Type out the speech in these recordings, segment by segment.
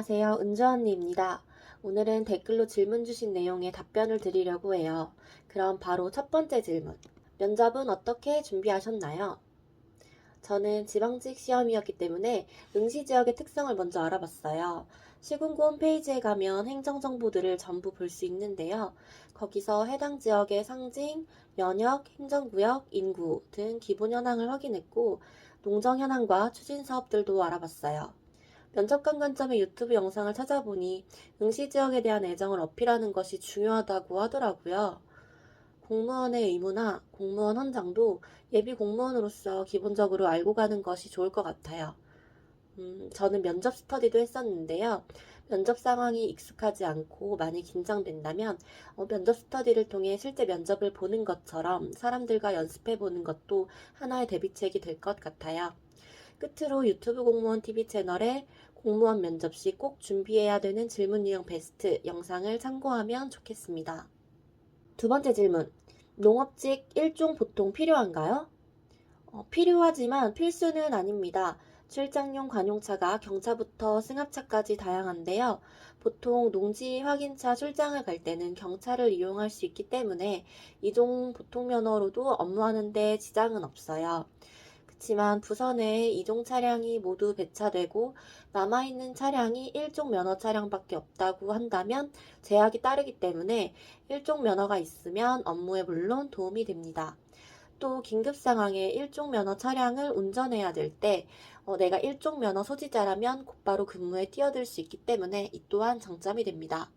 안녕하세요. 은주 언니입니다. 오늘은 댓글로 질문 주신 내용에 답변을 드리려고 해요. 그럼 바로 첫 번째 질문. 면접은 어떻게 준비하셨나요? 저는 지방직 시험이었기 때문에 응시 지역의 특성을 먼저 알아봤어요. 시군구 홈페이지에 가면 행정정보들을 전부 볼 수 있는데요. 거기서 해당 지역의 상징, 면역, 행정구역, 인구 등 기본 현황을 확인했고, 농정 현황과 추진 사업들도 알아봤어요. 면접관 관점의 유튜브 영상을 찾아보니 응시 지역에 대한 애정을 어필하는 것이 중요하다고 하더라고요. 공무원의 의무나 공무원 헌장도 예비 공무원으로서 기본적으로 알고 가는 것이 좋을 것 같아요. 저는 면접 스터디도 했었는데요. 면접 상황이 익숙하지 않고 많이 긴장된다면 면접 스터디를 통해 실제 면접을 보는 것처럼 사람들과 연습해 보는 것도 하나의 대비책이 될 것 같아요. 끝으로 유튜브 공무원 TV 채널에 공무원 면접 시 꼭 준비해야 되는 질문 유형 베스트 영상을 참고하면 좋겠습니다. 두 번째 질문. 농업직 1종 보통 필요한가요? 필요하지만 필수는 아닙니다. 출장용 관용차가 경차부터 승합차까지 다양한데요. 보통 농지 확인차 출장을 갈 때는 경차를 이용할 수 있기 때문에 이종 보통 면허로도 업무하는 데 지장은 없어요. 그렇지만 부서 내에 이종 차량이 모두 배차되고 남아있는 차량이 1종 면허 차량밖에 없다고 한다면 제약이 따르기 때문에 1종 면허가 있으면 업무에 물론 도움이 됩니다. 또 긴급 상황에 1종 면허 차량을 운전해야 될 때 내가 1종 면허 소지자라면 곧바로 근무에 뛰어들 수 있기 때문에 이 또한 장점이 됩니다.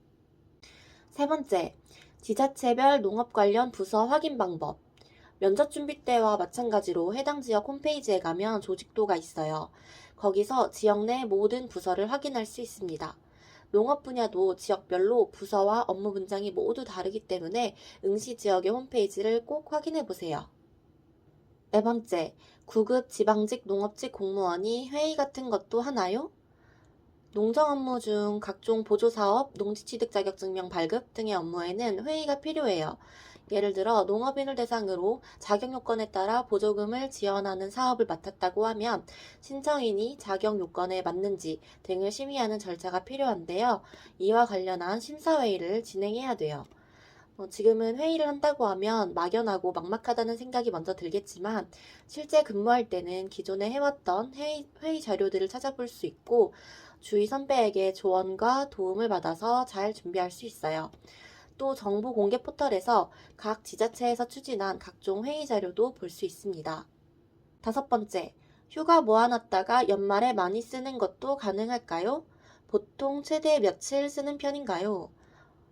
세 번째, 지자체별 농업 관련 부서 확인 방법. 면접 준비 때와 마찬가지로 해당 지역 홈페이지에 가면 조직도가 있어요. 거기서 지역 내 모든 부서를 확인할 수 있습니다. 농업 분야도 지역별로 부서와 업무 분장이 모두 다르기 때문에 응시 지역의 홈페이지를 꼭 확인해 보세요. 네 번째, 구급 지방직 농업직 공무원이 회의 같은 것도 하나요? 농정 업무 중 각종 보조사업, 농지취득 자격증명 발급 등의 업무에는 회의가 필요해요. 예를 들어 농업인을 대상으로 자격 요건에 따라 보조금을 지원하는 사업을 맡았다고 하면 신청인이 자격 요건에 맞는지 등을 심의하는 절차가 필요한데요. 이와 관련한 심사회의를 진행해야 돼요. 지금은 회의를 한다고 하면 막연하고 막막하다는 생각이 먼저 들겠지만 실제 근무할 때는 기존에 해왔던 회의 자료들을 찾아볼 수 있고 주위 선배에게 조언과 도움을 받아서 잘 준비할 수 있어요. 또 정보 공개 포털에서 각 지자체에서 추진한 각종 회의 자료도 볼 수 있습니다. 다섯 번째, 휴가 모아놨다가 연말에 많이 쓰는 것도 가능할까요? 보통 최대 며칠 쓰는 편인가요?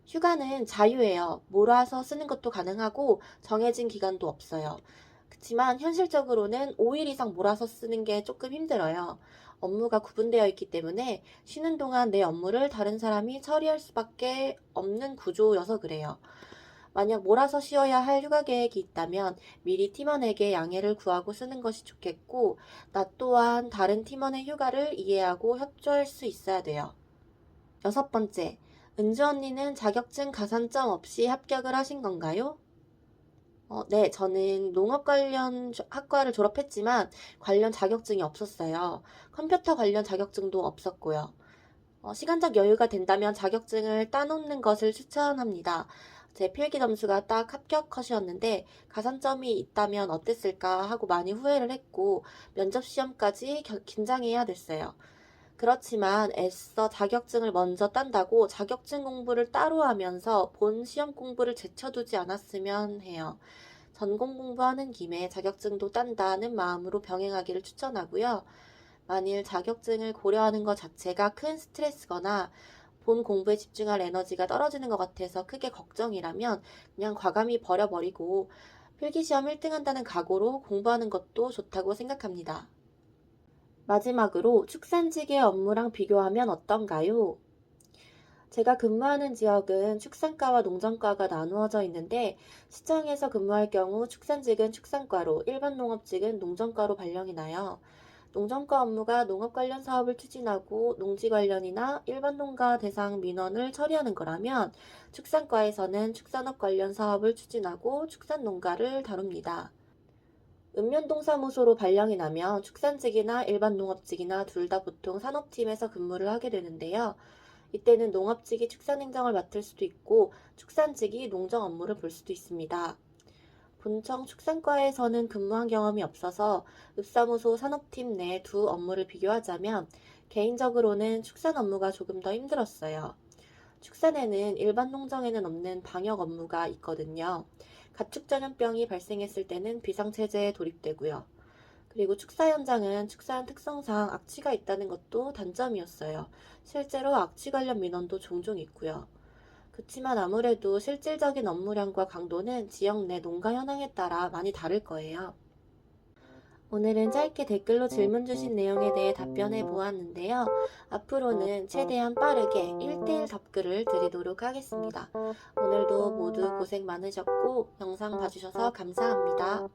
휴가는 자유예요. 몰아서 쓰는 것도 가능하고 정해진 기간도 없어요. 그렇지만 현실적으로는 5일 이상 몰아서 쓰는 게 조금 힘들어요. 업무가 구분되어 있기 때문에 쉬는 동안 내 업무를 다른 사람이 처리할 수밖에 없는 구조여서 그래요. 만약 몰아서 쉬어야 할 휴가 계획이 있다면 미리 팀원에게 양해를 구하고 쓰는 것이 좋겠고, 나 또한 다른 팀원의 휴가를 이해하고 협조할 수 있어야 돼요. 여섯 번째, 은주 언니는 자격증 가산점 없이 합격을 하신 건가요? 네, 저는 농업 관련 학과를 졸업했지만 관련 자격증이 없었어요. 컴퓨터 관련 자격증도 없었고요. 시간적 여유가 된다면 자격증을 따놓는 것을 추천합니다. 제 필기 점수가 딱 합격 컷이었는데 가산점이 있다면 어땠을까 하고 많이 후회를 했고 면접 시험까지 긴장해야 됐어요. 그렇지만 애써 자격증을 먼저 딴다고 자격증 공부를 따로 하면서 본 시험 공부를 제쳐두지 않았으면 해요. 전공 공부하는 김에 자격증도 딴다는 마음으로 병행하기를 추천하고요. 만일 자격증을 고려하는 것 자체가 큰 스트레스거나 본 공부에 집중할 에너지가 떨어지는 것 같아서 크게 걱정이라면 그냥 과감히 버려버리고 필기시험 1등 한다는 각오로 공부하는 것도 좋다고 생각합니다. 마지막으로 축산직의 업무랑 비교하면 어떤가요? 제가 근무하는 지역은 축산과와 농정과가 나누어져 있는데 시청에서 근무할 경우 축산직은 축산과로 일반 농업직은 농정과로 발령이 나요. 농정과 업무가 농업 관련 사업을 추진하고 농지 관련이나 일반 농가 대상 민원을 처리하는 거라면 축산과에서는 축산업 관련 사업을 추진하고 축산 농가를 다룹니다. 읍면동사무소로 발령이 나면 축산직이나 일반 농업직이나 둘 다 보통 산업팀에서 근무를 하게 되는데요. 이때는 농업직이 축산행정을 맡을 수도 있고 축산직이 농정 업무를 볼 수도 있습니다. 본청 축산과에서는 근무한 경험이 없어서 읍사무소 산업팀 내 두 업무를 비교하자면 개인적으로는 축산 업무가 조금 더 힘들었어요. 축산에는 일반 농장에는 없는 방역 업무가 있거든요. 가축 전염병이 발생했을 때는 비상체제에 돌입되고요. 그리고 축사 현장은 축산 특성상 악취가 있다는 것도 단점이었어요. 실제로 악취 관련 민원도 종종 있고요. 그치만 아무래도 실질적인 업무량과 강도는 지역 내 농가 현황에 따라 많이 다를 거예요. 오늘은 짧게 댓글로 질문 주신 내용에 대해 답변해 보았는데요. 앞으로는 최대한 빠르게 1대1 답글을 드리도록 하겠습니다. 오늘도 모두 고생 많으셨고 영상 봐주셔서 감사합니다.